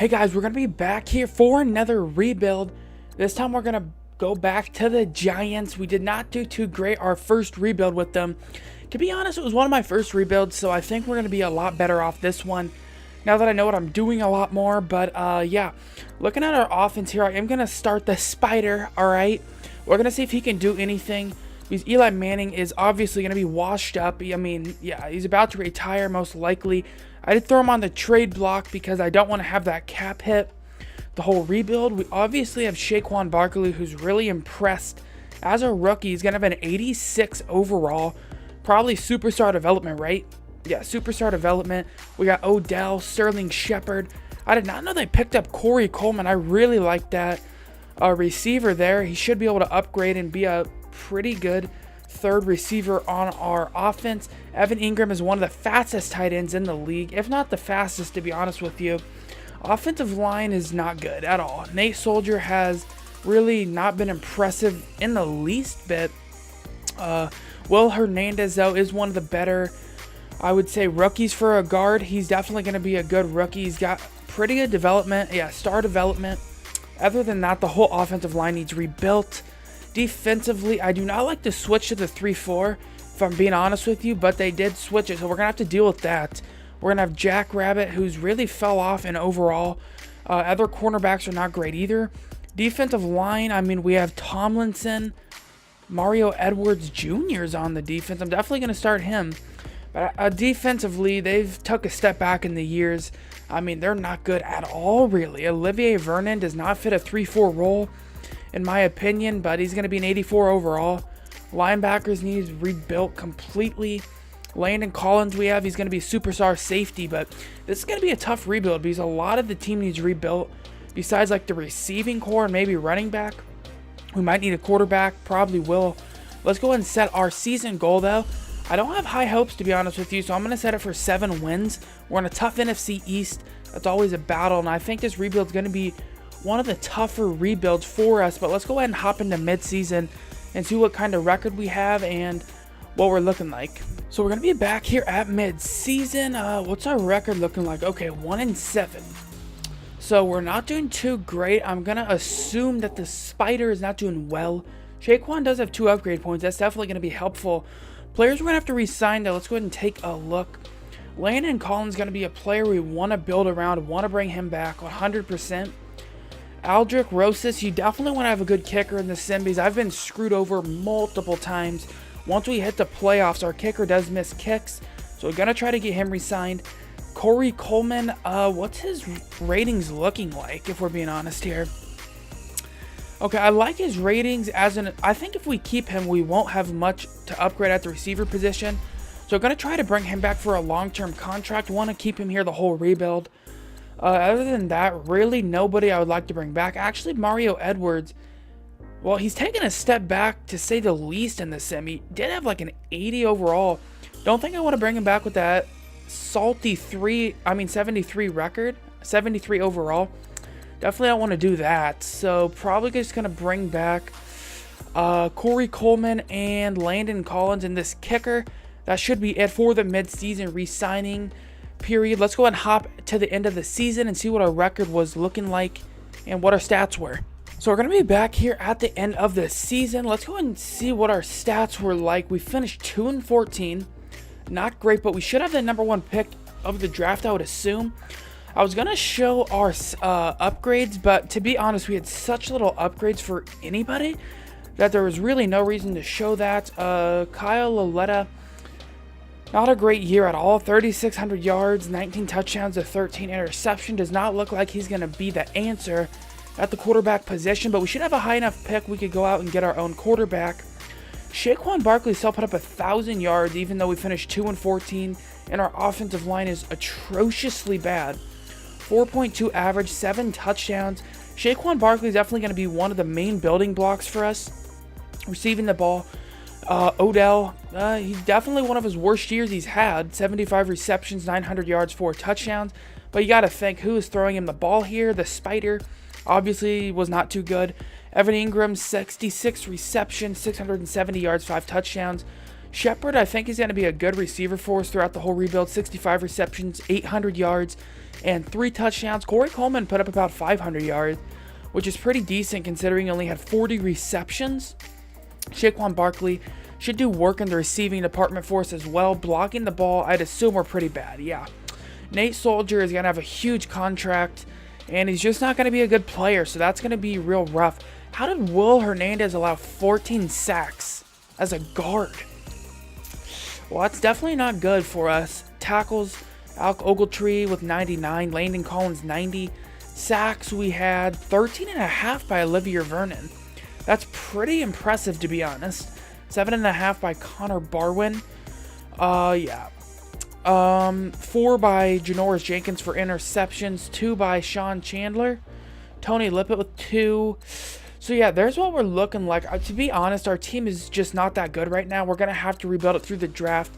Hey guys, we're going to be back here for another rebuild. This time we're going to go back to the Giants. We did not do too great our first rebuild with them. To be honest, it was one of my first rebuilds, so I think we're going to be a lot better off this one. Now that I know what I'm doing a lot more, but yeah. Looking at our offense here, I am going to start the Spider, alright? We're going to see if he can do anything. Because Eli Manning is obviously going to be washed up. I mean, yeah, he's about to retire most likely. I did throw him on the trade block because I don't want to have that cap hit the whole rebuild. We obviously have Saquon Barkley, who's really impressed. As a rookie, he's going to have an 86 overall. Probably superstar development, right? Yeah, superstar development. We got Odell, Sterling Shepard. I did not know they picked up Corey Coleman. I really like that receiver there. He should be able to upgrade and be a pretty good third receiver on our offense. Evan Ingram is one of the fastest tight ends in the league, if not the fastest, to be honest with you. Offensive line is not good at all. Nate Soldier has really not been impressive in the least bit. Will Hernandez, though, is one of the better, I would say, rookies for a guard. He's definitely going to be a good rookie. He's got pretty good development. Yeah, star development. Other than that, the whole offensive line needs rebuilt. Defensively, I do not like to switch to the 3-4, if I'm being honest with you, but they did switch it, so we're going to have to deal with that. We're going to have Jack Rabbit, who's really fell off in overall. Other cornerbacks are not great either. Defensive line, I mean, we have Tomlinson, Mario Edwards Jr. is on the defense. I'm definitely going to start him. But defensively, they've took a step back in the years. I mean, they're not good at all, really. Olivier Vernon does not fit a 3-4 role, in my opinion, but he's going to be an 84 overall. Linebackers need rebuilt completely. Landon Collins he's going to be superstar safety, but this is going to be a tough rebuild because a lot of the team needs rebuilt. Besides like the receiving core and maybe running back, we might need a quarterback, probably will. Let's go ahead and set our season goal though. I don't have high hopes, to be honest with you, so I'm going to set it for 7 wins. We're in a tough NFC East. That's always a battle, and I think this rebuild is going to be one of the tougher rebuilds for us. But let's go ahead and hop into mid-season and see what kind of record we have and what we're looking like. So we're going to be back here at mid-season. What's our record looking like? Okay, 1-7. So we're not doing too great. I'm going to assume that the Spider is not doing well. Saquon does have 2 upgrade points. That's definitely going to be helpful. Players we're going to have to re-sign, though. Let's go ahead and take a look. Landon Collins is going to be a player we want to build around, want to bring him back 100%. Aldrick Rosas, you definitely want to have a good kicker in the Simbies. I've been screwed over multiple times. Once we hit the playoffs, our kicker does miss kicks, so we're going to try to get him re-signed. Corey Coleman, what's his ratings looking like, if we're being honest here? Okay, I like his ratings I think if we keep him, we won't have much to upgrade at the receiver position. So we're going to try to bring him back for a long-term contract. Want to keep him here the whole rebuild. Other than that, really nobody I would like to bring back. Actually, Mario Edwards, well, he's taken a step back to say the least in the sim. He did have like an 80 overall. Don't think I want to bring him back with that salty 73 record, 73 overall. Definitely don't want to do that. So probably just going to bring back Corey Coleman and Landon Collins in this kicker. That should be it for the mid-season re-signing period. Let's go ahead and hop to the end of the season and see what our record was looking like and what our stats were. So we're going to be back here at the end of the season. Let's go ahead and see what our stats were like. We finished 2-14. Not great, but we should have the #1 pick of the draft, I would assume. I was going to show our upgrades, but to be honest, we had such little upgrades for anybody that there was really no reason to show that. Kyle Laletta, not a great year at all. 3,600 yards, 19 touchdowns to 13 interception. Does not look like he's going to be the answer at the quarterback position, but we should have a high enough pick we could go out and get our own quarterback. Saquon Barkley still put up 1,000 yards, even though we finished 2-14, and our offensive line is atrociously bad. 4.2 average, 7 touchdowns. Saquon Barkley is definitely going to be one of the main building blocks for us, receiving the ball. Odell, he's definitely one of his worst years he's had. 75 receptions, 900 yards, 4 touchdowns. But you got to think, who is throwing him the ball here? The Spider obviously was not too good. Evan Ingram, 66 receptions, 670 yards, 5 touchdowns. Shepard, I think he's going to be a good receiver for us throughout the whole rebuild. 65 receptions, 800 yards, and 3 touchdowns. Corey Coleman put up about 500 yards, which is pretty decent considering he only had 40 receptions. Saquon Barkley should do work in the receiving department for us as well. Blocking the ball, I'd assume we're pretty bad, yeah. Nate Soldier is going to have a huge contract, and he's just not going to be a good player, so that's going to be real rough. How did Will Hernandez allow 14 sacks as a guard? Well, that's definitely not good for us. Tackles, Alec Ogletree with 99, Landon Collins 90. Sacks, we had 13.5 by Olivier Vernon. That's pretty impressive, to be honest. 7.5 by Connor Barwin. Yeah. 4 by Janoris Jenkins for interceptions. 2 by Sean Chandler. Tony Lippett with 2. So yeah, there's what we're looking like. To be honest, our team is just not that good right now. We're going to have to rebuild it through the draft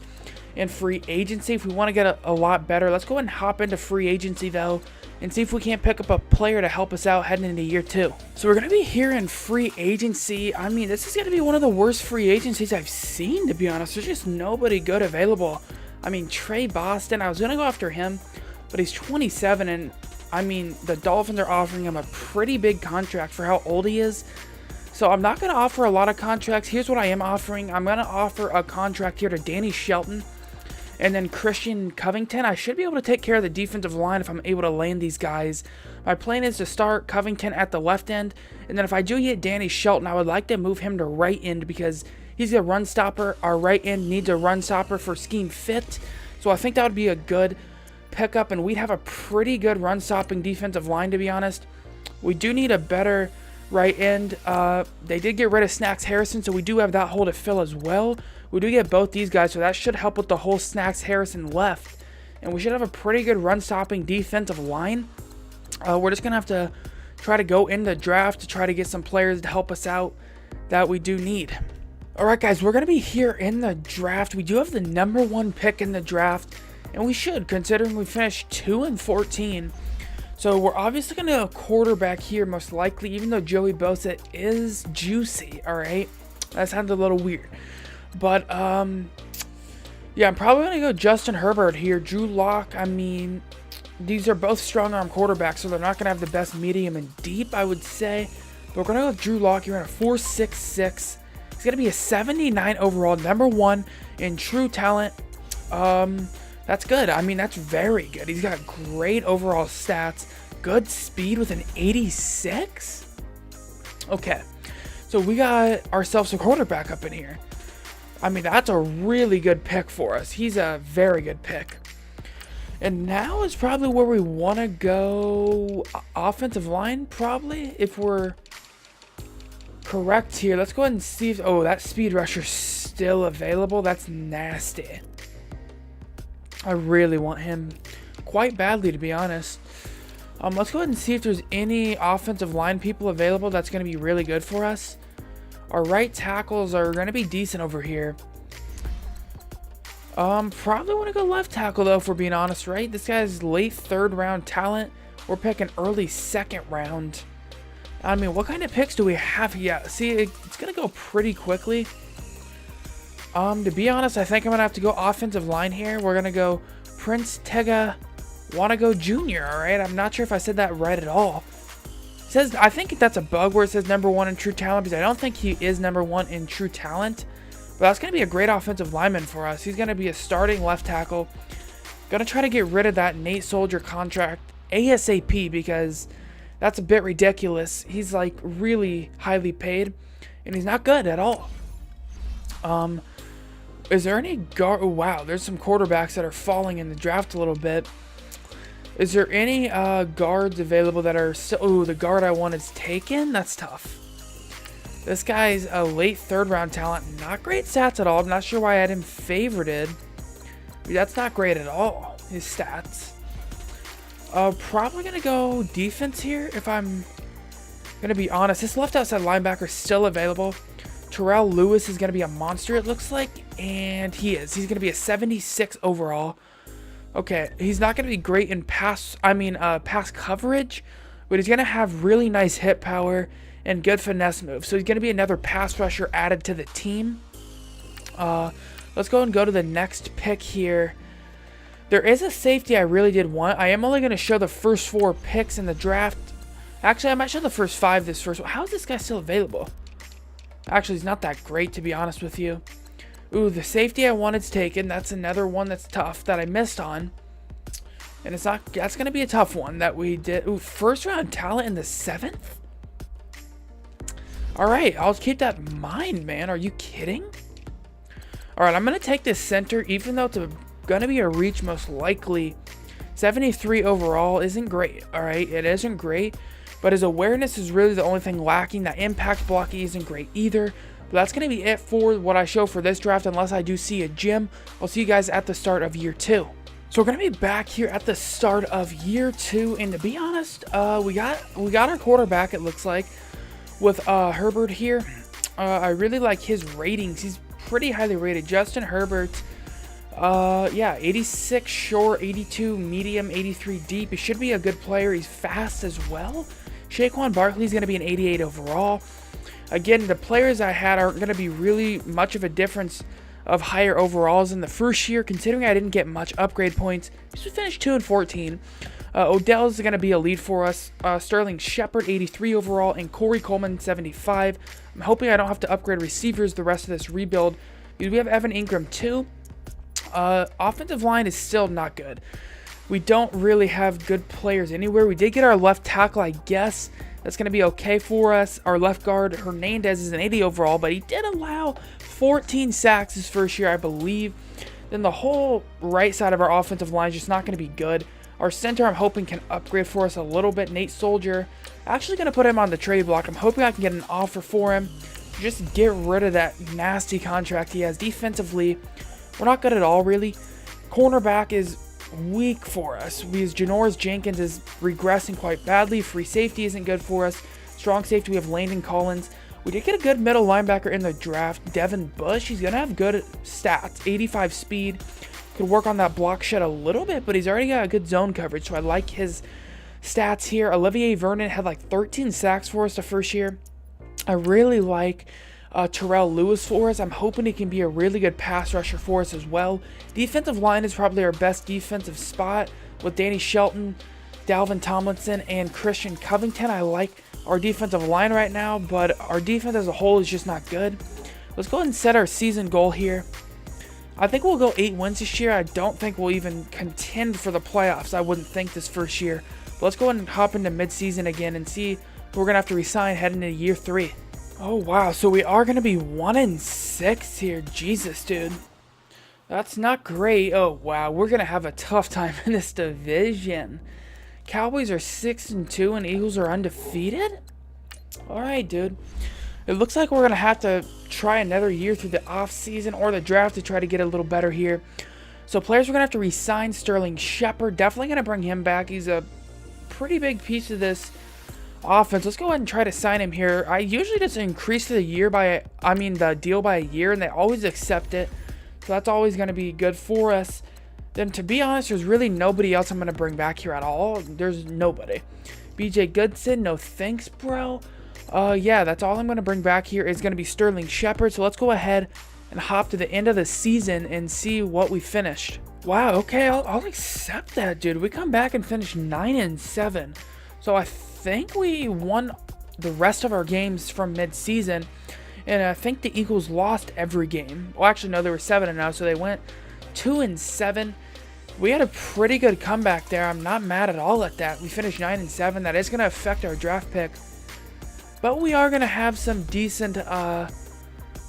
and free agency if we want to get a lot better. Let's go ahead and hop into free agency, though, and see if we can't pick up a player to help us out heading into year 2. So we're going to be here in free agency. I mean, this is going to be one of the worst free agencies I've seen, to be honest. There's just nobody good available. I mean, Trey Boston, I was going to go after him, but he's 27, and I mean, the Dolphins are offering him a pretty big contract for how old he is. So I'm not going to offer a lot of contracts. Here's what I am offering. I'm going to offer a contract here to Danny Shelton and then Christian Covington. I should be able to take care of the defensive line if I'm able to land these guys. My plan is to start Covington at the left end, and then if I do get Danny Shelton, I would like to move him to right end because he's a run stopper. Our right end needs a run stopper for scheme fit. So I think that would be a good pickup, and we'd have a pretty good run stopping defensive line, to be honest. We do need a better right end. They did get rid of Snacks Harrison, so we do have that hole to fill as well. We do get both these guys, so that should help with the whole Snacks Harrison left, and we should have a pretty good run stopping defensive line. We're just gonna have to try to go in the draft to try to get some players to help us out that we do need. Alright guys, we're gonna be here in the draft. We do have the number 1 pick in the draft, and we should, considering we finished 2-14. So we're obviously going to go quarterback here, most likely, even though Joey Bosa is juicy, all right? That sounds a little weird. But, yeah, I'm probably going to go Justin Herbert here. Drew Lock, I mean, these are both strong-arm quarterbacks, so they're not going to have the best medium and deep, I would say. But we're going to go with Drew Lock here at a 4.66. He's going to be a 79 overall, number 1 in true talent. That's good. I mean, that's very good. He's got great overall stats. Good speed with an 86. Okay. So we got ourselves a quarterback up in here. I mean, that's a really good pick for us. He's a very good pick. And now is probably where we want to go. Offensive line, probably, if we're correct here. Let's go ahead and see if... Oh, that speed rusher's still available. That's nasty. I really want him quite badly, to be honest. Let's go ahead and see if there's any offensive line people available that's going to be really good for us. Our right tackles are going to be decent over here. Probably want to go left tackle, though, if we're being honest, right? This guy's late 3rd round talent. We're picking early 2nd round. I mean, what kind of picks do we have? Yeah, see, it's going to go pretty quickly. To be honest, I think I'm going to have to go offensive line here. We're going to go Prince Tega Wanago Jr., alright? I'm not sure if I said that right at all. It says, I think that's a bug where it says number 1 in true talent, because I don't think he is number 1 in true talent. But that's going to be a great offensive lineman for us. He's going to be a starting left tackle. Going to try to get rid of that Nate Soldier contract ASAP, because that's a bit ridiculous. He's like really highly paid, and he's not good at all. Is there any guard? Oh, wow, there's some quarterbacks that are falling in the draft a little bit. Is there any guards available that are still... Oh, the guard I want is taken? That's tough. This guy's a late 3rd round talent. Not great stats at all. I'm not sure why I had him favorited. That's not great at all, his stats. Probably going to go defense here, if I'm going to be honest. This left outside linebacker is still available. Terrell Lewis is going to be a monster, it looks like. And he is. He's going to be a 76 overall. Okay, he's not going to be great in pass coverage, but he's going to have really nice hit power and good finesse moves. So he's going to be another pass rusher added to the team. Let's go and go to the next pick here. There is a safety I really did want. I am only going to show the first 4 picks in the draft. Actually, I might show the first 5 this first one. How is this guy still available? Actually, he's not that great, to be honest with you. Ooh, the safety I wanted's taken. That's another one that's tough that I missed on. And it's not. That's going to be a tough one that we did. Ooh, first round talent in the 7th? All right, I'll keep that in mind, man. Are you kidding? All right, I'm going to take this center, even though it's going to be a reach most likely. 73 overall isn't great, all right? It isn't great, but his awareness is really the only thing lacking. That impact blocking isn't great either. But that's going to be it for what I show for this draft, unless I do see a gem. I'll see you guys at the start of year 2. So we're going to be back here at the start of year 2, and to be honest, we got our quarterback, it looks like, with Herbert here. I really like his ratings. He's pretty highly rated. Justin Herbert, yeah, 86 short, 82 medium, 83 deep. He should be a good player. He's fast as well. Saquon Barkley's going to be an 88 overall. Again, the players I had aren't going to be really much of a difference of higher overalls in the first year, considering I didn't get much upgrade points. He should finish 2 and 14. Odell's going to be a lead for us. Sterling Shepard, 83 overall, and Corey Coleman, 75. I'm hoping I don't have to upgrade receivers the rest of this rebuild, because we have Evan Ingram too. Offensive line is still not good. We don't really have good players anywhere. We did get our left tackle, I guess. That's going to be okay for us. Our left guard, Hernandez, is an 80 overall, but he did allow 14 sacks his first year, I believe. Then the whole right side of our offensive line is just not going to be good. Our center, I'm hoping, can upgrade for us a little bit. Nate Soldier, actually going to put him on the trade block. I'm hoping I can get an offer for him. Just get rid of that nasty contract he has. Defensively, we're not good at all, really. Cornerback is weak for us, because Janoris Jenkins is regressing quite badly. Free safety isn't good for us. Strong safety, we have Landon Collins. We did get a good middle linebacker in the draft, Devin Bush. He's going to have good stats, 85 speed. Could work on that block shed a little bit, but he's already got a good zone coverage, so I like his stats here. Olivier Vernon had like 13 sacks for us the first year. I really like Terrell Lewis for us. I'm hoping he can be a really good pass rusher for us as well. Defensive line is probably our best defensive spot with Danny Shelton, Dalvin Tomlinson, and Christian Covington. I like our defensive line right now, but our defense as a whole is just not good. Let's go ahead and set our season goal here. I think we'll go 8 wins this year. I don't think we'll even contend for the playoffs. I wouldn't think this first year. But let's go ahead and hop into midseason again and see who we're going to have to resign heading into year 3. Oh, wow. So we are going to be 1-6 here. Jesus, dude. That's not great. Oh, wow. We're going to have a tough time in this division. Cowboys are 6-2 and Eagles are undefeated? All right, dude. It looks like we're going to have to try another year through the offseason or the draft to try to get a little better here. So players we're going to have to re-sign. Sterling Shepard, definitely going to bring him back. He's a pretty big piece of this offense. Let's go ahead and try to sign him here. I usually just increase the deal by a year, and they always accept it. So that's always going to be good for us. Then, to be honest, there's really nobody else I'm going to bring back here at all. There's nobody. BJ Goodson, no thanks, bro. Yeah, that's all I'm going to bring back here is going to be Sterling Shepard. So let's go ahead and hop to the end of the season and see what we finished. Wow, okay, I'll accept that, dude. We come back and finish 9-7. So I think we won the rest of our games from mid-season. And I think the Eagles lost every game. Well, actually, no, they were 7-0, so they went 2-7. We had a pretty good comeback there. I'm not mad at all at that. We finished 9-7. That is going to affect our draft pick. But we are going to have some decent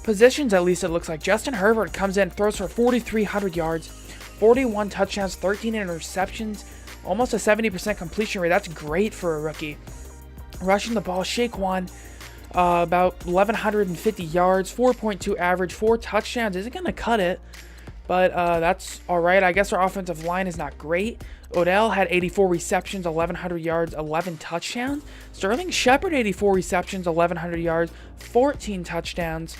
positions, at least it looks like. Justin Herbert comes in, throws for 4,300 yards, 41 touchdowns, 13 interceptions, almost a 70% completion rate. That's great for a rookie. Rushing the ball, Saquon, about 1,150 yards, 4.2 average, 4 touchdowns. Isn't going to cut it, but that's all right. I guess our offensive line is not great. Odell had 84 receptions, 1,100 yards, 11 touchdowns. Sterling Shepard, 84 receptions, 1,100 yards, 14 touchdowns.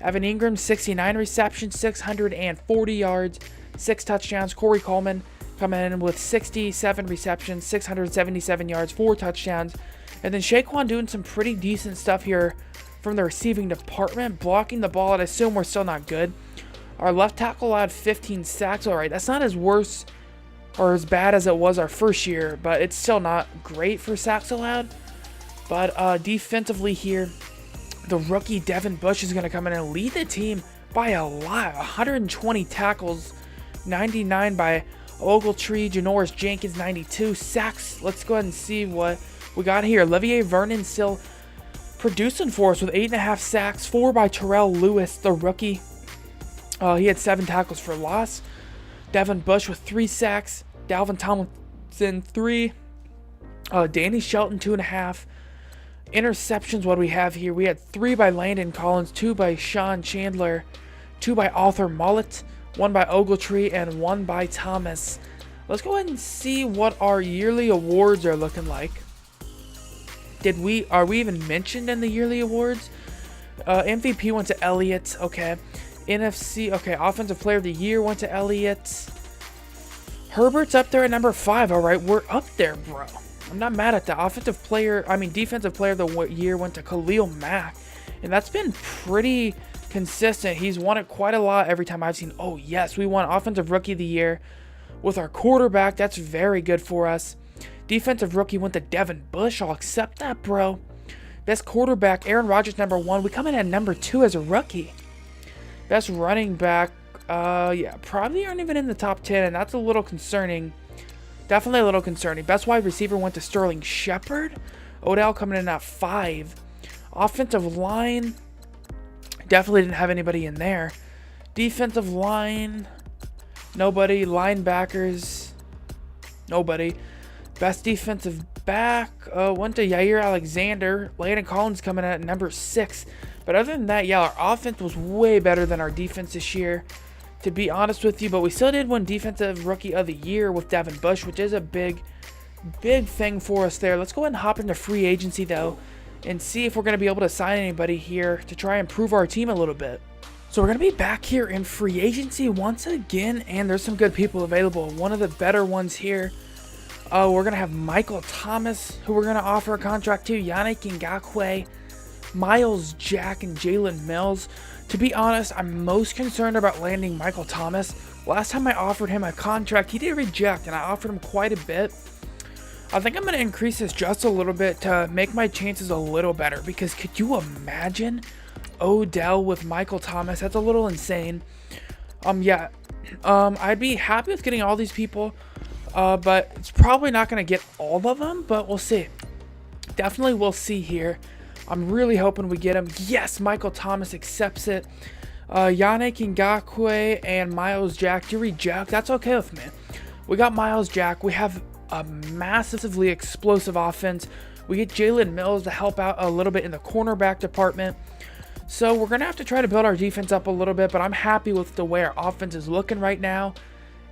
Evan Ingram, 69 receptions, 640 yards, 6 touchdowns. Corey Coleman coming in with 67 receptions, 677 yards, 4 touchdowns. And then Saquon doing some pretty decent stuff here from the receiving department. Blocking the ball, I'd assume we're still not good. Our left tackle allowed 15 sacks. All right, that's not as worse or as bad as it was our first year, but it's still not great for sacks allowed. But defensively here, the rookie Devin Bush is going to come in and lead the team by a lot. 120 tackles, 99 by Ogletree, Janoris Jenkins 92 sacks. Let's go ahead and see what we got here. Olivier Vernon still producing for us with 8.5 sacks, 4 by Terrell Lewis, the rookie. He had 7 tackles for loss. Devin Bush with 3 sacks. Dalvin Tomlinson 3. Danny Shelton 2.5. Interceptions, what do we have here? We had 3 by Landon Collins, 2 by Sean Chandler, 2 by Arthur Mollett, 1 by Ogletree, and 1 by Thomas. Let's go ahead and see what our yearly awards are looking like. Are we even mentioned in the yearly awards? MVP went to Elliott. Okay. NFC. Okay. Offensive Player of the Year went to Elliott. Herbert's up there at number 5. All right. We're up there, bro. I'm not mad at that. Defensive Player of the Year went to Khalil Mack. And that's been pretty consistent. He's won it quite a lot every time I've seen. Oh, yes. We won Offensive Rookie of the Year with our quarterback. That's very good for us. Defensive Rookie went to Devin Bush. I'll accept that, bro. Best quarterback, Aaron Rodgers, number 1. We come in at number 2 as a rookie. Best running back, yeah, probably aren't even in the top 10, and that's a little concerning. Definitely a little concerning. Best wide receiver went to Sterling Shepard. Odell coming in at 5. Offensive line, definitely didn't have anybody in there. Defensive line, nobody. Linebackers, nobody. Best defensive back went to Yair Alexander. Landon Collins coming in at number 6. But other than that, yeah, our offense was way better than our defense this year, to be honest with you. But we still did win Defensive Rookie of the Year with Devin Bush, which is a big thing for us there. Let's go ahead and hop into free agency, though, and see if we're going to be able to sign anybody here to try and improve our team a little bit. So we're going to be back here in free agency once again, and there's some good people available. One of the better ones here, we're going to have Michael Thomas, who we're going to offer a contract to, Yannick Ngakoue, Miles Jack, and Jalen Mills. To be honest, I'm most concerned about landing Michael Thomas. Last time I offered him a contract, he did reject, and I offered him quite a bit. I think I'm going to increase this just a little bit to make my chances a little better, because could you imagine Odell with Michael Thomas? That's a little insane. Yeah, I'd be happy with getting all these people, but it's probably not going to get all of them, but we'll see. Definitely we'll see here. I'm really hoping we get him. Yes, Michael Thomas accepts it. Yannick Ngakoue and Miles Jack do reject. That's okay with me. We got Miles Jack. We have a massively explosive offense. We get Jalen Mills to help out a little bit in the cornerback department. So we're going to have to try to build our defense up a little bit, but I'm happy with the way our offense is looking right now.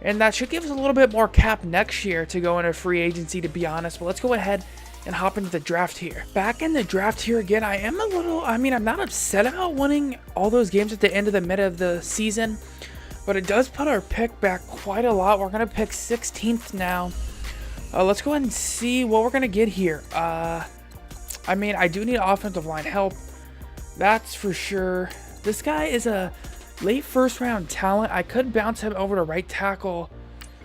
And that should give us a little bit more cap next year to go into free agency, to be honest. But let's go ahead and hop into the draft here. Back in the draft here again, I'm not upset about winning all those games at the end of the mid of the season, but it does put our pick back quite a lot. We're going to pick 16th now. Let's go ahead and see what we're going to get here. I do need offensive line help. That's for sure. This guy is a late first round talent. I could bounce him over to right tackle.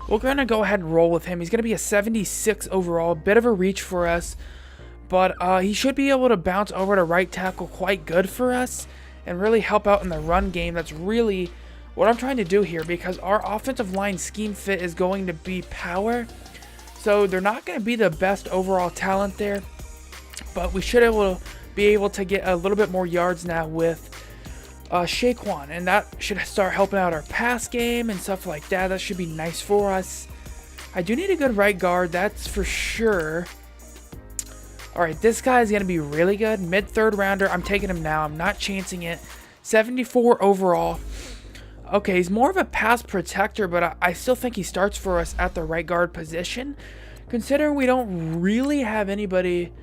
We're going to go ahead and roll with him. He's going to be a 76 overall. Bit of a reach for us. But he should be able to bounce over to right tackle quite good for us and really help out in the run game. That's really what I'm trying to do here, because our offensive line scheme fit is going to be power. So they're not going to be the best overall talent there. But we should be able to get a little bit more yards now with Shaquan, and that should start helping out our pass game and stuff like that. That should be nice for us. I do need a good right guard, that's for sure. Alright, this guy is going to be really good. Mid-third rounder. I'm taking him now. I'm not chancing it. 74 overall. Okay, he's more of a pass protector, but I still think he starts for us at the right guard position, considering we don't really have anybody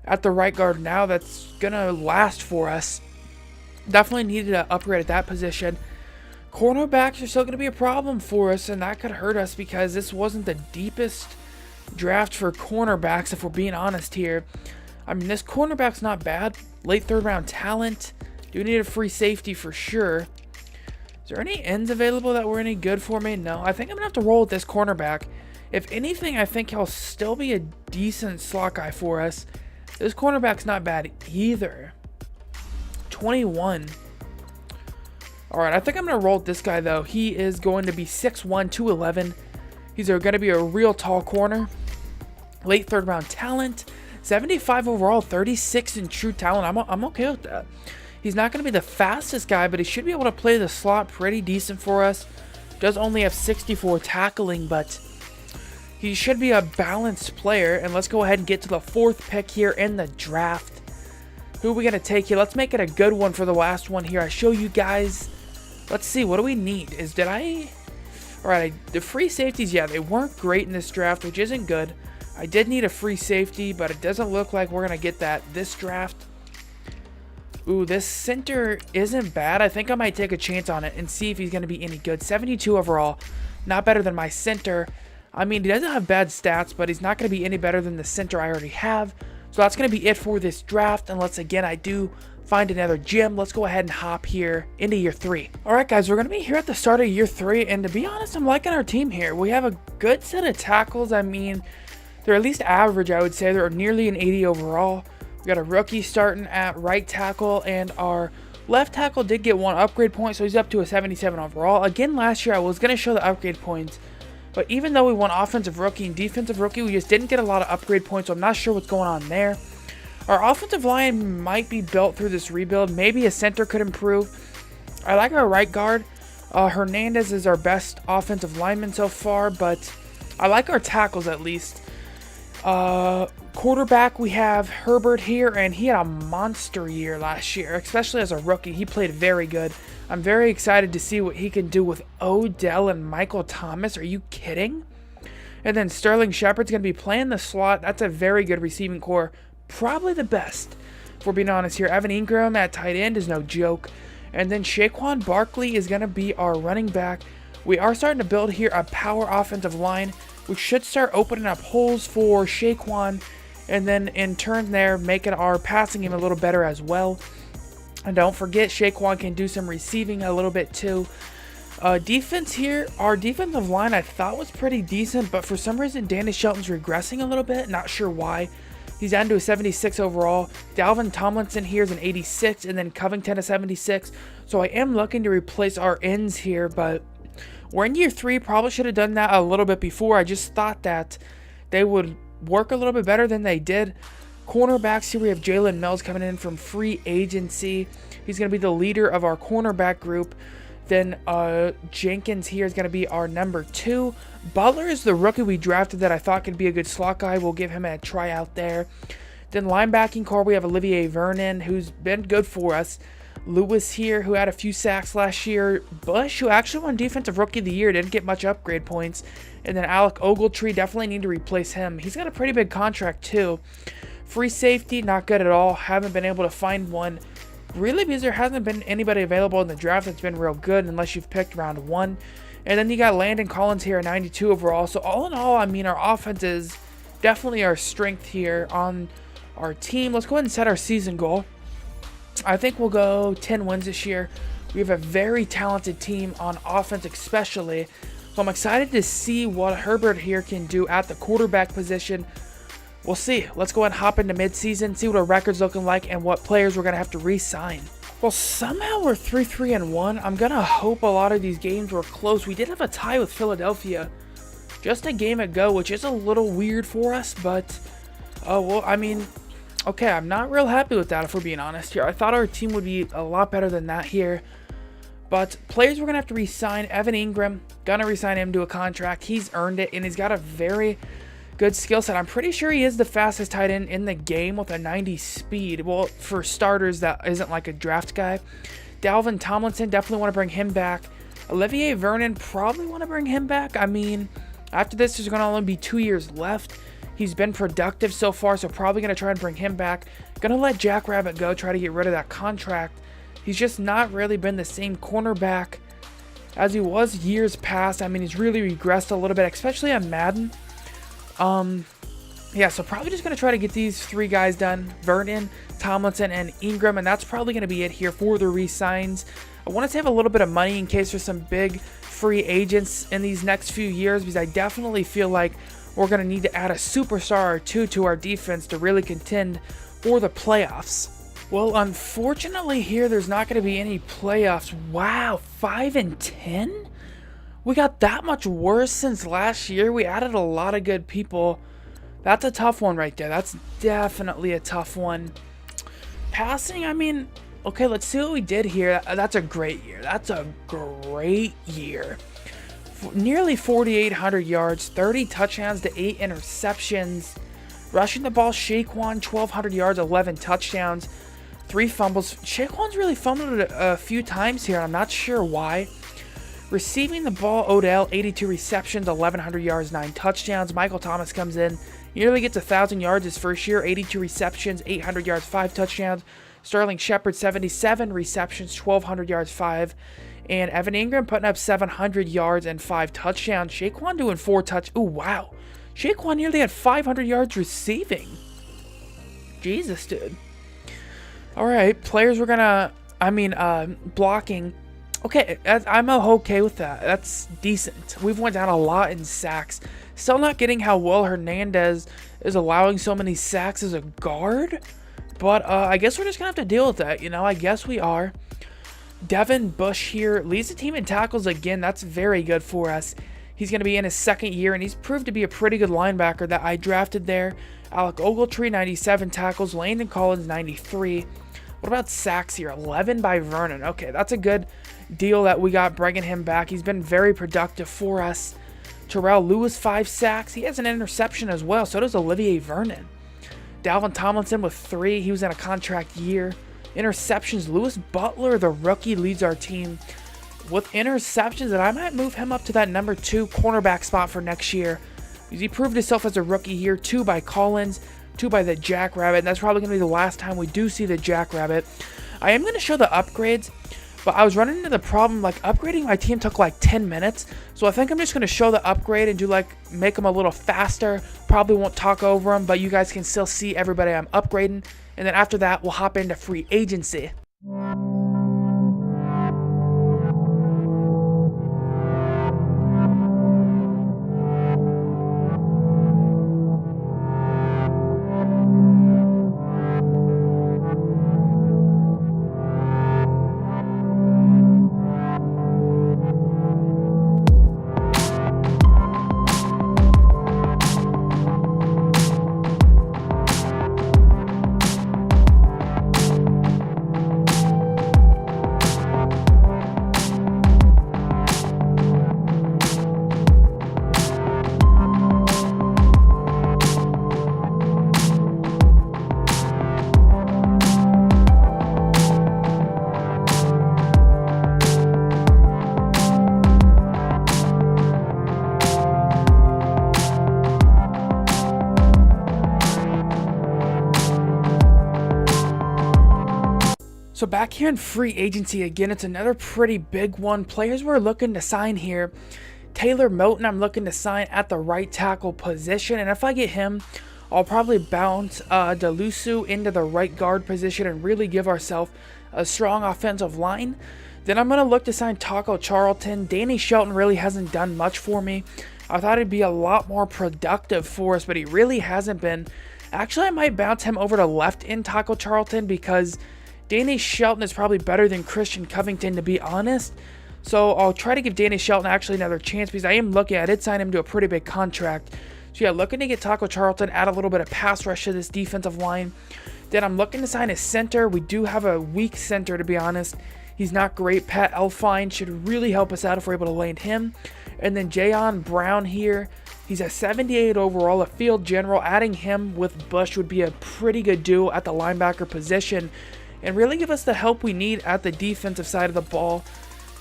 at the right guard now that's going to last for us. Definitely needed to upgrade at that position. Cornerbacks are still going to be a problem for us, and that could hurt us because this wasn't the deepest draft for cornerbacks, if we're being honest here. This cornerback's not bad. Late third round talent. Do need a free safety for sure. Is there any ends available that were any good for me? No. I think I'm going to have to roll with this cornerback. If anything, I think he'll still be a decent slot guy for us. This cornerback's not bad either. 21. Alright, I think I'm going to roll with this guy, though. He is going to be 6'1", 211. He's going to be a real tall corner. Late third round talent. 75 overall, 36 in true talent. I'm okay with that. He's not going to be the fastest guy, but he should be able to play the slot pretty decent for us. Does only have 64 tackling, but he should be a balanced player. And let's go ahead and get to the 4th pick here in the draft. Who are we going to take here? Let's make it a good one for the last one here. I show you guys. Let's see. What do we need? Alright, the free safeties, yeah, they weren't great in this draft, which isn't good. I did need a free safety, but it doesn't look like we're going to get that this draft. Ooh, this center isn't bad. I think I might take a chance on it and see if he's going to be any good. 72 overall. Not better than my center. I mean, he doesn't have bad stats, but he's not going to be any better than the center I already have. So that's going to be it for this draft. Unless, again, I do find another gym. Let's go ahead and hop here into year 3. Alright, guys, we're going to be here at the start of year 3. And to be honest, I'm liking our team here. We have a good set of tackles. I mean, they're at least average, I would say. They're nearly an 80 overall. We got a rookie starting at right tackle, and our left tackle did get 1 upgrade point, so he's up to a 77 overall. Again, last year I was going to show the upgrade points, but even though we won offensive rookie and defensive rookie, we just didn't get a lot of upgrade points, so I'm not sure what's going on there. Our offensive line might be built through this rebuild. Maybe a center could improve. I like our right guard. Hernandez is our best offensive lineman so far, but I like our tackles at least. Quarterback, we have Herbert here, and he had a monster year last year, especially as a rookie. He played very good. I'm very excited to see what he can do with Odell and Michael Thomas. Are you kidding? And then Sterling Shepard's going to be playing the slot. That's a very good receiving core. Probably the best, if we're being honest here. Evan Ingram at tight end is no joke. And then Saquon Barkley is going to be our running back. We are starting to build here a power offensive line. We should start opening up holes for Saquon, and then in turn there, making our passing game a little better as well. And don't forget, Saquon can do some receiving a little bit too. Defense here, our defensive line I thought was pretty decent, but for some reason Danny Shelton's regressing a little bit. Not sure why. He's down to a 76 overall. Dalvin Tomlinson here is an 86, and then Covington a 76. So I am looking to replace our ends here, but we're in year 3. Probably should have done that a little bit before. I just thought that they would work a little bit better than they did. Cornerbacks here, we have Jalen Mills coming in from free agency. He's going to be the leader of our cornerback group. Then Jenkins here is going to be our number 2. Butler is the rookie we drafted that I thought could be a good slot guy. We'll give him a tryout there. Then linebacking core, we have Olivier Vernon, who's been good for us. Lewis here, who had a few sacks last year. Bush, who actually won Defensive Rookie of the Year, didn't get much upgrade points. And then Alec Ogletree, definitely need to replace him. He's got a pretty big contract too. Free safety, not good at all. Haven't been able to find one. Really, because there hasn't been anybody available in the draft that's been real good unless you've picked round 1. And then you got Landon Collins here at 92 overall. So all in all, I mean, our offense is definitely our strength here on our team. Let's go ahead and set our season goal. I think we'll go 10 wins this year. We have a very talented team on offense especially. So I'm excited to see what Herbert here can do at the quarterback position. We'll see. Let's go ahead and hop into midseason, see what our record's looking like, and what players we're going to have to re-sign. Well, somehow we're 3-3-1. I'm going to hope a lot of these games were close. We did have a tie with Philadelphia just a game ago, which is a little weird for us, but, well, I mean, okay, I'm not real happy with that if we're being honest here. I thought our team would be a lot better than that here. But players we're going to have to re-sign. Evan Ingram, going to re-sign him to a contract. He's earned it, and he's got a very good skill set. I'm pretty sure he is the fastest tight end in the game with a 90 speed. Well, for starters, that isn't like a draft guy. Dalvin Tomlinson, definitely want to bring him back. Olivier Vernon, probably want to bring him back. I mean, after this, there's going to only be 2 years left. He's been productive so far, so probably going to try and bring him back. Going to let Jack Rabbit go, try to get rid of that contract. He's just not really been the same cornerback as he was years past. I mean, he's really regressed a little bit, especially on Madden. Yeah, so probably just going to try to get these 3 guys done. Vernon, Tomlinson, and Ingram. And that's probably going to be it here for the re-signs. I want to save a little bit of money in case there's some big free agents in these next few years, because I definitely feel like we're going to need to add a superstar or 2 to our defense to really contend for the playoffs. Well, unfortunately here, there's not going to be any playoffs. Wow, 5-10? We got that much worse since last year. We added a lot of good people. That's a tough one right there. That's definitely a tough one. Passing, I mean, okay, let's see what we did here. That's a great year. That's a great year. Nearly 4,800 yards, 30 touchdowns to 8 interceptions. Rushing the ball, Shaquan, 1,200 yards, 11 touchdowns, 3 fumbles. Shaquan's really fumbled it a few times here, and I'm not sure why. Receiving the ball, Odell, 82 receptions, 1,100 yards, 9 touchdowns. Michael Thomas comes in, nearly gets 1,000 yards his first year, 82 receptions, 800 yards, 5 touchdowns. Sterling Shepard, 77 receptions, 1,200 yards, 5. And Evan Ingram putting up 700 yards and 5 touchdowns. Shaquan doing 4 touch. Ooh, wow. Shaquan nearly had 500 yards receiving. Jesus, dude. All right, players we're gonna, blocking. Okay, I'm okay with that. That's decent. We've went down a lot in sacks. Still not getting how well Hernandez is allowing so many sacks as a guard. But I guess we're just going to have to deal with that. You know, I guess we are. Devin Bush here leads the team in tackles again. That's very good for us. He's going to be in his 2nd year, and he's proved to be a pretty good linebacker that I drafted there. Alec Ogletree, 97 tackles. Landon Collins, 93. What about sacks here? 11 by Vernon. Okay, that's a good deal that we got bringing him back. He's been very productive for us. Terrell Lewis, 5 sacks. He has an interception as well. So does Olivier Vernon. Dalvin Tomlinson with 3. He was in a contract year. Interceptions. Lewis Butler, the rookie, leads our team with interceptions, and I might move him up to that number 2 cornerback spot for next year. He proved himself as a rookie here. 2 by Collins, 2 by the Jackrabbit, and that's probably going to be the last time we do see the Jackrabbit. I am going to show the upgrades, but I was running into the problem, like, upgrading my team took like 10 minutes, so I think I'm just going to show the upgrade and do, like, make them a little faster. Probably won't talk over them, but you guys can still see everybody I'm upgrading, and then after that, we'll hop into free agency. So back here in free agency again, it's another pretty big one. Players we're looking to sign here. Taylor Moton, I'm looking to sign at the right tackle position. And if I get him, I'll probably bounce Delusu into the right guard position and really give ourselves a strong offensive line. Then I'm going to look to sign Taco Charlton. Danny Shelton really hasn't done much for me. I thought he'd be a lot more productive for us, but he really hasn't been. Actually, I might bounce him over to left in Taco Charlton because Danny Shelton is probably better than Christian Covington, to be honest. So I'll try to give Danny Shelton actually another chance because I am looking. I did sign him to a pretty big contract. So yeah, looking to get Taco Charlton, add a little bit of pass rush to this defensive line. Then I'm looking to sign a center. We do have a weak center, to be honest. He's not great. Pat Elfine should really help us out if we're able to land him. And then Jayon Brown here. He's a 78 overall, a field general. Adding him with Bush would be a pretty good duo at the linebacker position and really give us the help we need at the defensive side of the ball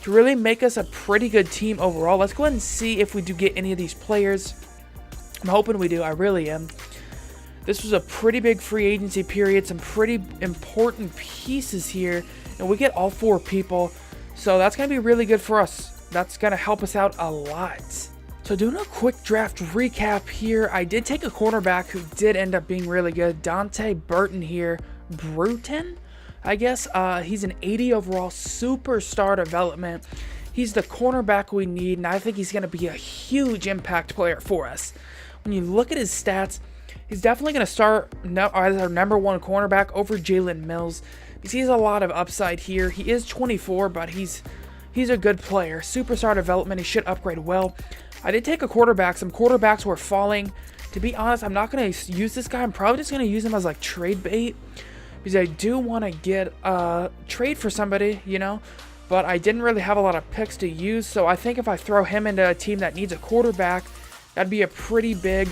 to really make us a pretty good team overall. Let's go ahead and see if we do get any of these players. I'm hoping we do. I really am. This was a pretty big free agency period, some pretty important pieces here, and we get all 4 people, so that's going to be really good for us. That's going to help us out a lot. So doing a quick draft recap here, I did take a cornerback who did end up being really good. Dante Burton here. Bruton, I guess. He's an 80 overall superstar development. He's the cornerback we need, and I think he's going to be a huge impact player for us. When you look at his stats, he's definitely going to start as our number one cornerback over Jalen Mills. He has a lot of upside here. He is 24, but he's a good player. Superstar development, he should upgrade well. I did take a quarterback. Some quarterbacks were falling. To be honest, I'm not going to use this guy. I'm probably just going to use him as like trade bait, because I do want to get a trade for somebody, you know. But I didn't really have a lot of picks to use, so I think if I throw him into a team that needs a quarterback, that'd be a pretty big,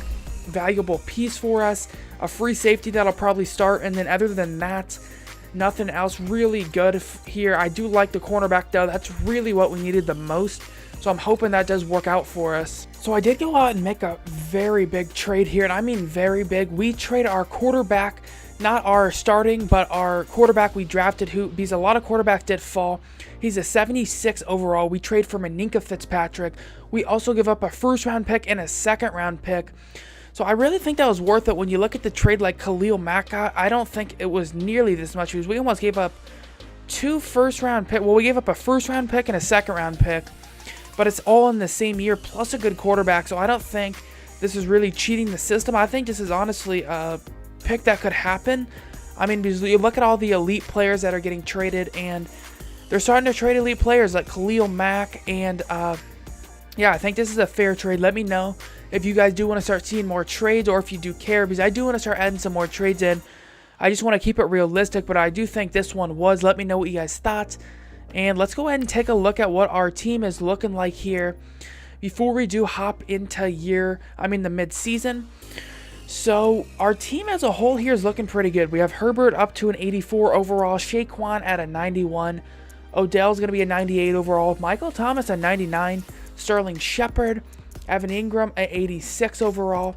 valuable piece for us. A free safety that'll probably start, and then other than that, nothing else really good here. I do like the cornerback, though. That's really what we needed the most, so I'm hoping that does work out for us. So I did go out and make a very big trade here, and I mean very big. We traded our quarterback, not our starting, but our quarterback we drafted, because a lot of quarterbacks did fall. He's a 76 overall. We trade for Mannings Fitzpatrick. We also give up a first-round pick and a second-round pick. So I really think that was worth it. When you look at the trade like Khalil Mack, I don't think it was nearly this much, because we almost gave up 2 first-round picks. Well, we gave up a first-round pick and a second-round pick, but it's all in the same year, plus a good quarterback. So I don't think this is really cheating the system. I think this is honestly a pick that could happen. I mean, because you look at all the elite players that are getting traded, and they're starting to trade elite players like Khalil Mack, and yeah, I think this is a fair trade. Let me know if you guys do want to start seeing more trades, or if you do care, because I do want to start adding some more trades in. I just want to keep it realistic, but I do think this one was. Let me know what you guys thought, and let's go ahead and take a look at what our team is looking like here before we do hop into the mid-season. So our team as a whole here is looking pretty good. We have Herbert up to an 84 overall, Saquon at a 91, Odell's going to be a 98 overall, Michael Thomas a 99, Sterling Shepard, Evan Ingram at 86 overall.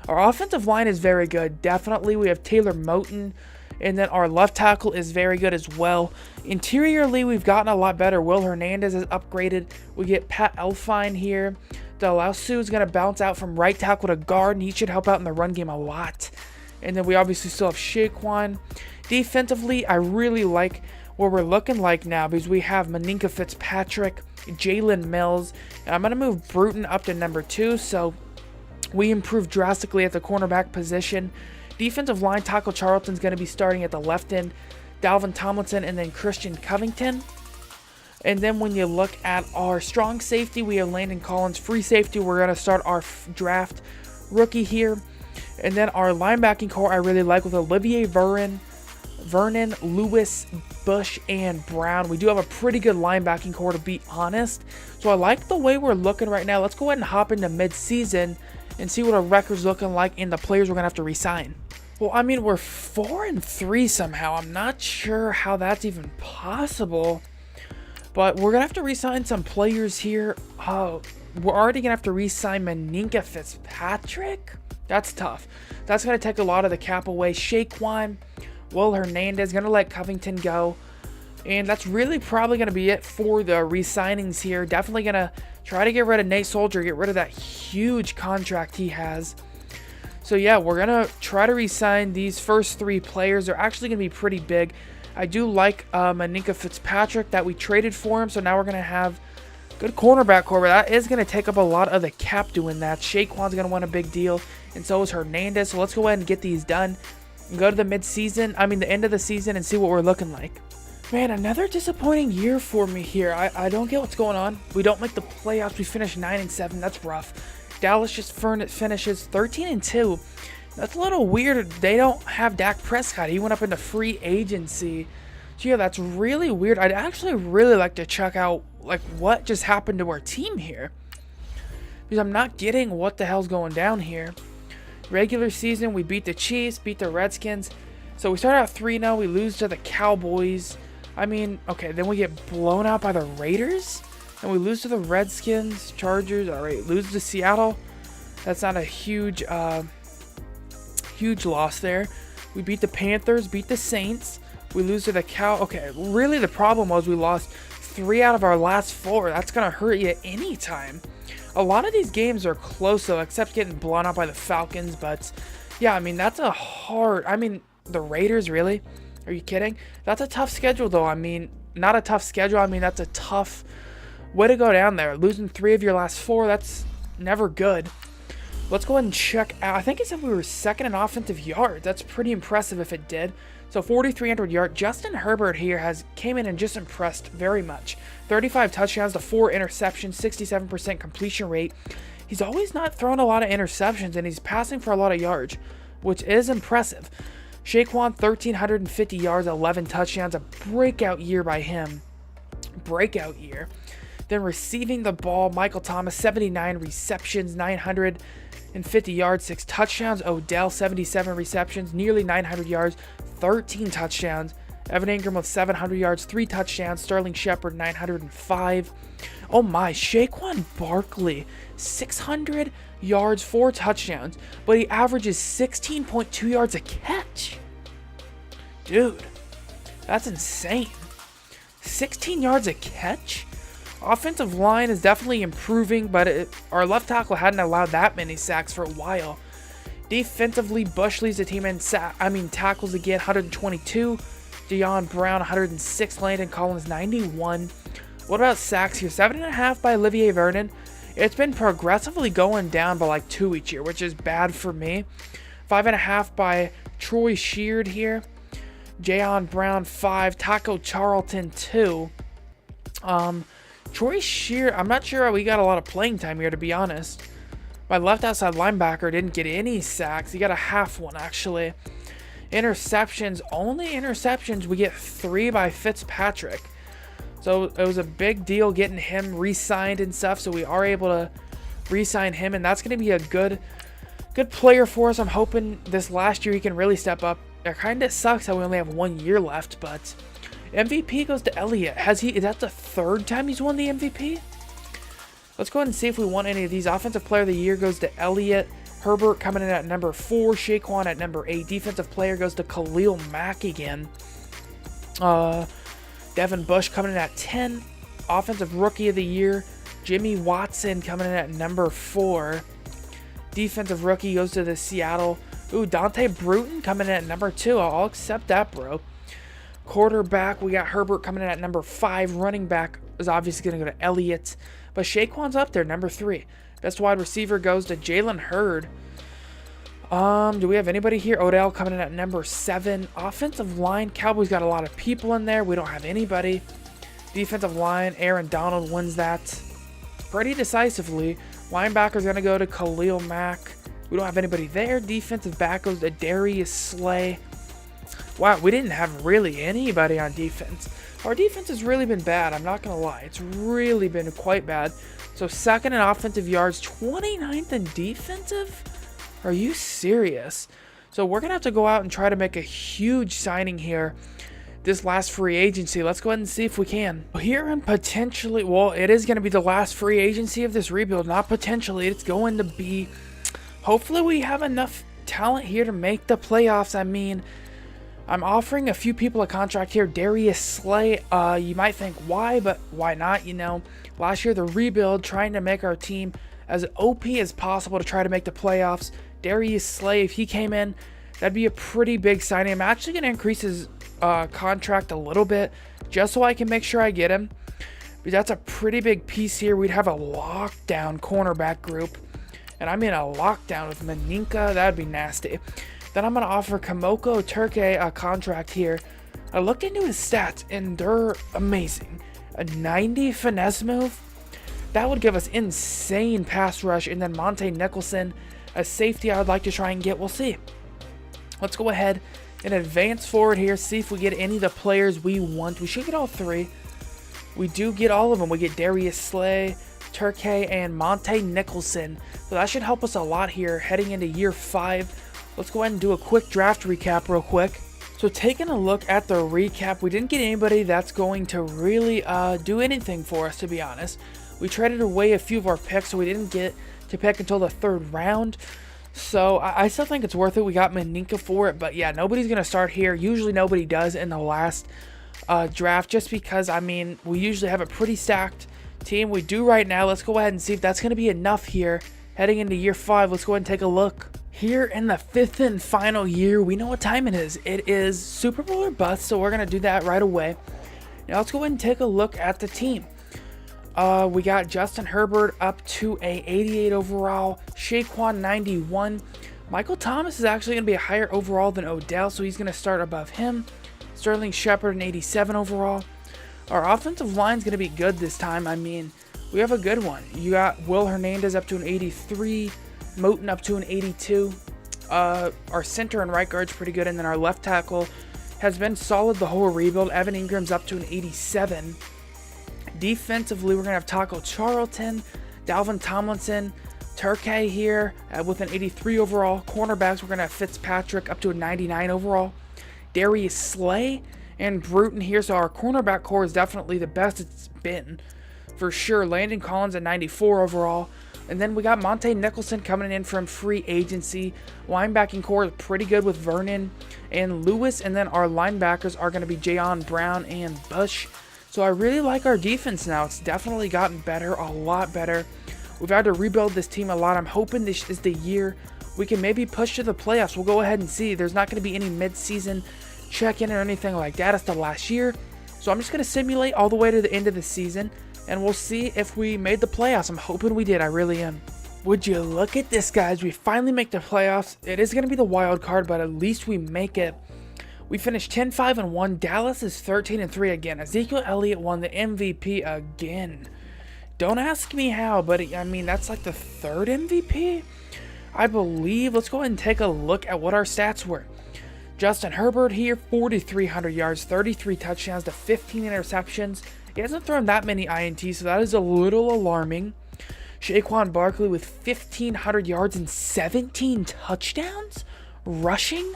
Our offensive line is very good. Definitely, we have Taylor Moton, and then our left tackle is very good as well. Interiorly, we've gotten a lot better. Will Hernandez is upgraded. We get Pat Elfine here. Delausu is going to bounce out from right tackle to guard, and he should help out in the run game a lot. And then we obviously still have Saquon. Defensively, I really like what we're looking like now, because we have Mannings Fitzpatrick, Jalen Mills, and I'm going to move Bruton up to number 2, so we improved drastically at the cornerback position. Defensive line, Taco Charlton's going to be starting at the left end, Dalvin Tomlinson, and then Christian Covington. And then when you look at our strong safety, we have Landon Collins. Free safety, we're going to start our draft rookie here. And then our linebacking core I really like, with Olivier Vernon, Lewis, Bush, and Brown. We do have a pretty good linebacking core, to be honest. So I like the way we're looking right now. Let's go ahead and hop into mid-season and see what our record's looking like and the players we're going to have to re-sign. Well, I mean, we're 4-3 somehow. I'm not sure how that's even possible. But we're going to have to re-sign some players here. We're already going to have to re-sign Mannings Fitzpatrick. That's tough. That's going to take a lot of the cap away. Saquon, Will Hernandez, going to let Covington go. And that's really probably going to be it for the re-signings here. Definitely going to try to get rid of Nate Soldier, get rid of that huge contract he has. So yeah, we're going to try to re-sign these first 3 players. They're actually going to be pretty big. I do like Mannings Fitzpatrick that we traded for him, so now we're going to have good cornerback core, but that is going to take up a lot of the cap doing that. Saquon's going to want a big deal, and so is Hernandez. So let's go ahead and get these done and go to the the end of the season, and see what we're looking like. Man, another disappointing year for me here. I don't get what's going on. We don't make the playoffs. We finish 9-7. That's rough. Dallas just finishes 13-2. That's a little weird. They don't have Dak Prescott. He went up into free agency. So yeah, that's really weird. I'd actually really like to check out what just happened to our team here, because I'm not getting what the hell's going down here. Regular season, we beat the Chiefs, beat the Redskins. So we start out 3-0. We lose to the Cowboys. Okay, then we get blown out by the Raiders. And we lose to the Redskins, Chargers. All right, lose to Seattle. That's not a huge loss there. We beat the Panthers, beat the Saints. We lose to the Okay, really the problem was we lost 3 out of our last 4. That's going to hurt you anytime. A lot of these games are close, though, except getting blown out by the Falcons. But, yeah, I mean, that's a hard... I mean, the Raiders, really? Are you kidding? That's a tough schedule, though. I mean, not a tough schedule. I mean, that's a tough way to go down there. Losing 3 of your last 4, that's never good. Let's go ahead and check out. I think it said we were second in offensive yards. That's pretty impressive if it did. So 4,300 yards. Justin Herbert here came in and just impressed very much. 35 touchdowns to 4 interceptions, 67% completion rate. He's always not throwing a lot of interceptions, and he's passing for a lot of yards, which is impressive. Saquon, 1,350 yards, 11 touchdowns. A breakout year by him. Breakout year. Then receiving the ball, Michael Thomas, 79 receptions, 950 yards, 6 touchdowns. Odell, 77 receptions, nearly 900 yards, 13 touchdowns. Evan Ingram with 700 yards, 3 touchdowns. Sterling Shepard, 905. Oh my, Saquon Barkley, 600 yards, 4 touchdowns, but he averages 16.2 yards a catch. Dude, that's insane. 16 yards a catch? Offensive line is definitely improving, but our left tackle hadn't allowed that many sacks for a while. Defensively, Bush leads the team in tackles again, 122. Deion Brown, 106. Landon Collins, 91. What about sacks here? 7.5 by Olivier Vernon. It's been progressively going down by like 2 each year, which is bad for me. 5.5 by Troy Sheard here. Jayon Brown, 5. Taco Charlton, 2. Troy Sheard, I'm not sure we got a lot of playing time here, to be honest. My left outside linebacker didn't get any sacks. He got a half one, actually. Interceptions, only interceptions, we get 3 by Fitzpatrick. So it was a big deal getting him re-signed and stuff, so we are able to re-sign him, and that's going to be a good player for us. I'm hoping this last year he can really step up. It kind of sucks that we only have 1 year left, but MVP goes to Elliott. Is that the 3rd time he's won the MVP? Let's go ahead and see if we won any of these. Offensive Player of the Year goes to Elliott. Herbert coming in at number 4. Saquon at number 8. Defensive Player goes to Khalil Mack again. Devin Bush coming in at 10. Offensive Rookie of the Year, Jimmy Watson coming in at number 4. Defensive Rookie goes to the Seattle. Ooh, Dante Bruton coming in at number 2. I'll accept that, bro. Quarterback, we got Herbert coming in at number 5. Running back is obviously going to go to Elliott. But Saquon's up there, number 3. Best wide receiver goes to Jalen Hurd. Do we have anybody here? Odell coming in at number 7. Offensive line, Cowboys got a lot of people in there. We don't have anybody. Defensive line, Aaron Donald wins that pretty decisively. Linebacker's going to go to Khalil Mack. We don't have anybody there. Defensive back goes to Darius Slay. Wow, we didn't have really anybody on defense. Our defense has really been bad, I'm not going to lie. It's really been quite bad. So 2nd in offensive yards, 29th in defensive? Are you serious? So we're going to have to go out and try to make a huge signing here this last free agency. Let's go ahead and see if we can. Here and potentially, well, it is going to be the last free agency of this rebuild. Not potentially, it's going to be. Hopefully we have enough talent here to make the playoffs. I mean, I'm offering a few people a contract here. Darius Slay, you might think why, but why not? You know, last year the rebuild, trying to make our team as OP as possible to try to make the playoffs. Darius Slay, if he came in, that'd be a pretty big signing. I'm actually going to increase his contract a little bit just so I can make sure I get him. But that's a pretty big piece here. We'd have a lockdown cornerback group. And I'm in a lockdown with Maninka. That'd be nasty. Then I'm going to offer Kamoko Turke a contract here. I looked into his stats, and they're amazing. A 90 finesse move. That would give us insane pass rush. And then Monte Nicholson, a safety I would like to try and get. We'll see. Let's go ahead and advance forward here. See if we get any of the players we want. We should get all 3. We do get all of them. We get Darius Slay, Turke, and Monte Nicholson. So that should help us a lot here heading into year 5. Let's go ahead and do a quick draft recap real quick. So taking a look at the recap, we didn't get anybody that's going to really do anything for us, to be honest. We traded away a few of our picks, so we didn't get to pick until the 3rd round. So I still think it's worth it. We got Maninka for it, but yeah, nobody's going to start here. Usually nobody does in the last draft, just because, I mean, we usually have a pretty stacked team we do right now. Let's go ahead and see if that's going to be enough here. Heading into year 5, let's go ahead and take a look. Here in the 5th and final year, we know what time it is. It is Super Bowl or bust, so we're going to do that right away. Now let's go ahead and take a look at the team. We got Justin Herbert up to a 88 overall, Saquon 91. Michael Thomas is actually going to be a higher overall than Odell, so he's going to start above him. Sterling Shepard an 87 overall. Our offensive line is going to be good this time. I mean, we have a good one. You got Will Hernandez up to an 83, Moton up to an 82. Our center and right guard's pretty good, and then our left tackle has been solid the whole rebuild. Evan Ingram's up to an 87. Defensively, we're going to have Taco Charlton, Dalvin Tomlinson, Turkey here with an 83 overall. Cornerbacks, we're going to have Fitzpatrick up to a 99 overall. Darius Slay and Bruton here. So our cornerback core is definitely the best it's been for sure. Landon Collins at 94 overall. And then we got Monte Nicholson coming in from free agency. Linebacking core is pretty good with Vernon and Lewis. And then our linebackers are going to be Jayon Brown and Bush. So I really like our defense now. It's definitely gotten better, a lot better. We've had to rebuild this team a lot. I'm hoping this is the year we can maybe push to the playoffs. We'll go ahead and see. There's not going to be any mid-season check-in or anything like that. It's the last year. So I'm just going to simulate all the way to the end of the season, and we'll see if we made the playoffs. I'm hoping we did. I really am. Would you look at this, guys? We finally make the playoffs. It is going to be the wild card, but at least we make it. We finished 10-5-1. Dallas is 13-3 again. Ezekiel Elliott won the MVP again. Don't ask me how, but I mean, that's like the 3rd MVP, I believe. Let's go ahead and take a look at what our stats were. Justin Herbert here, 4,300 yards, 33 touchdowns to 15 interceptions. He hasn't thrown that many INTs, so that is a little alarming. Saquon Barkley with 1,500 yards and 17 touchdowns rushing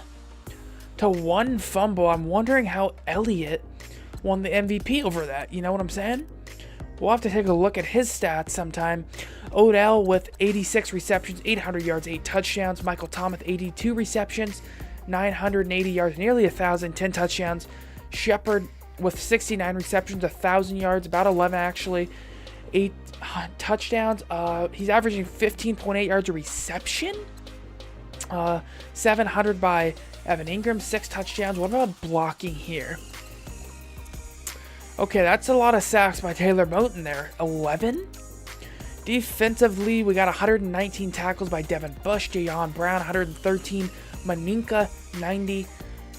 to 1 fumble. I'm wondering how Elliott won the MVP over that. You know what I'm saying? We'll have to take a look at his stats sometime. Odell with 86 receptions, 800 yards, 8 touchdowns. Michael Thomas, 82 receptions, 980 yards, nearly 1,000, 10 touchdowns. Shepard with 69 receptions, 1,000 yards, about 11 actually, 8 touchdowns. He's averaging 15.8 yards a reception. 700 by Evan Ingram, 6 touchdowns. What about blocking here? Okay, that's a lot of sacks by Taylor Moton there. 11. Defensively, we got 119 tackles by Devin Bush, Jayon Brown, 113. Maninka, 90.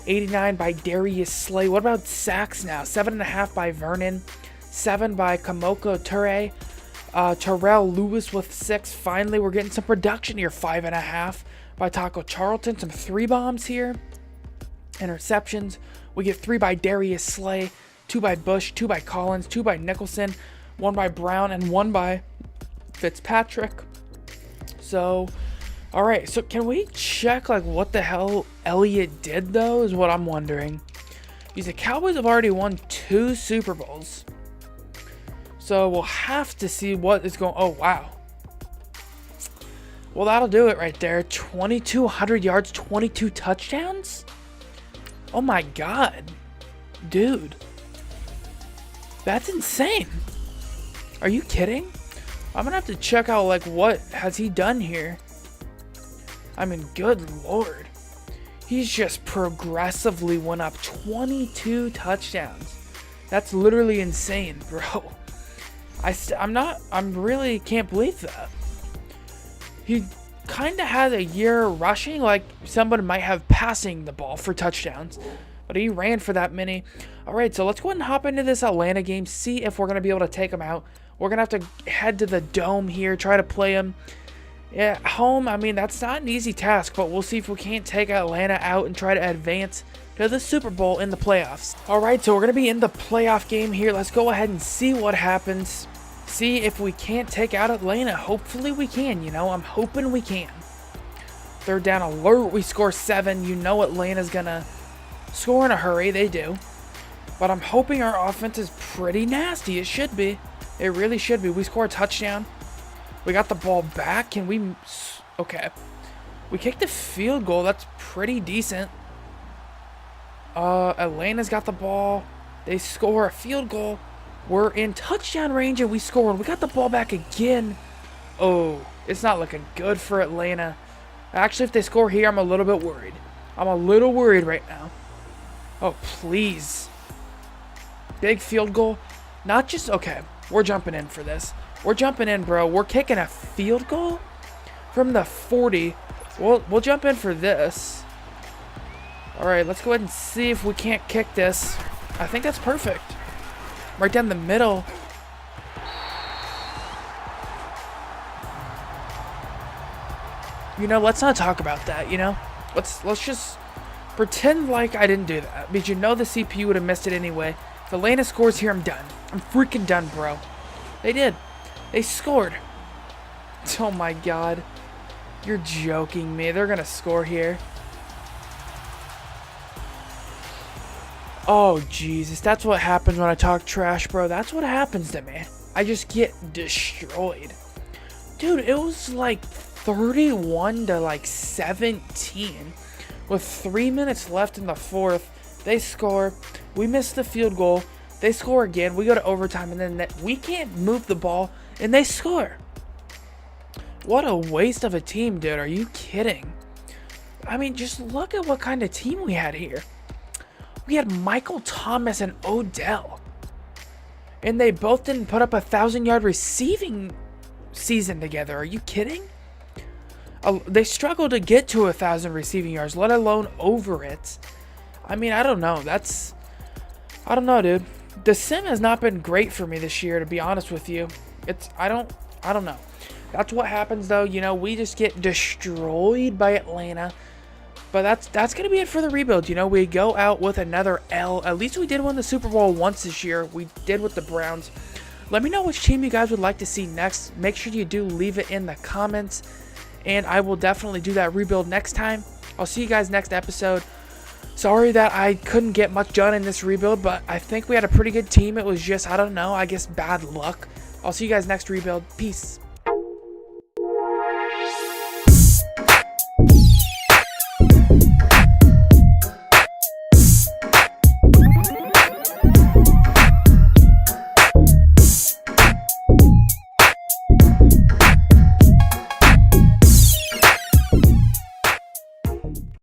89 by Darius Slay. What about sacks now? 7.5 by Vernon. 7 by Kamoko Ture. Terrell Lewis with 6. Finally, we're getting some production here. 5.5 by Taco Charlton. Some 3 bombs here. Interceptions. We get 3 by Darius Slay. 2 by Bush, 2 by Collins, 2 by Nicholson, 1 by Brown, and 1 by Fitzpatrick. So, alright, so can we check like what the hell Elliott did though, is what I'm wondering. Because the Cowboys have already won 2 Super Bowls. So we'll have to see what is going. Oh, wow. Well, that'll do it right there. 2,200 yards, 22 touchdowns? Oh my god. Dude. That's insane. Are you kidding? I'm gonna have to check out like what has he done here. I mean, good lord. He's just progressively went up 22 touchdowns. That's literally insane, bro. I really can't believe that. He kind of had a year rushing, like somebody might have passing the ball for touchdowns, but he ran for that many. All right, so let's go ahead and hop into this Atlanta game, see if we're going to be able to take them out. We're going to have to head to the Dome here, try to play them at home. I mean, that's not an easy task, but we'll see if we can't take Atlanta out and try to advance to the Super Bowl in the playoffs. All right, so we're going to be in the playoff game here. Let's go ahead and see what happens. See if we can't take out Atlanta. Hopefully we can, you know. I'm hoping we can. 3rd down alert. We score 7. You know Atlanta's going to score in a hurry. They do. But I'm hoping our offense is pretty nasty. It should be. It really should be. We score a touchdown. We got the ball back. Can we... Okay. We kicked a field goal. That's pretty decent. Atlanta's got the ball. They score a field goal. We're in touchdown range and we scored. We got the ball back again. Oh, it's not looking good for Atlanta. Actually, if they score here, I'm a little bit worried. I'm a little worried right now. Oh, please. Big field goal. Not just... Okay, we're jumping in for this. We're jumping in, bro. We're kicking a field goal from the 40. We'll jump in for this. All right, let's go ahead and see if we can't kick this. I think that's perfect. Right down the middle. You know, let's not talk about that, you know? Let's just pretend like I didn't do that. Because you know the CPU would have missed it anyway. If Atlanta scores here, I'm done. I'm freaking done, bro. They did. They scored. Oh my god. You're joking me. They're going to score here. Oh, Jesus. That's what happens when I talk trash, bro. That's what happens to me. I just get destroyed. Dude, it was like 31 to like 17. With 3 minutes left in the fourth. They score. We miss the field goal. They score again. We go to overtime. And then we can't move the ball. And they score. What a waste of a team, dude. Are you kidding? I mean, just look at what kind of team we had here. We had Michael Thomas and Odell. And they both didn't put up a 1,000-yard receiving season together. Are you kidding? They struggled to get to 1,000 receiving yards, let alone over it. I mean, I don't know. I don't know, dude. The sim has not been great for me this year, to be honest with you. I don't know. That's what happens, though. You know, we just get destroyed by Atlanta. But that's going to be it for the rebuild. You know, we go out with another L. At least we did win the Super Bowl once this year. We did with the Browns. Let me know which team you guys would like to see next. Make sure you do leave it in the comments. And I will definitely do that rebuild next time. I'll see you guys next episode. Sorry that I couldn't get much done in this rebuild, but I think we had a pretty good team. It was just, I don't know, I guess bad luck. I'll see you guys next rebuild. Peace.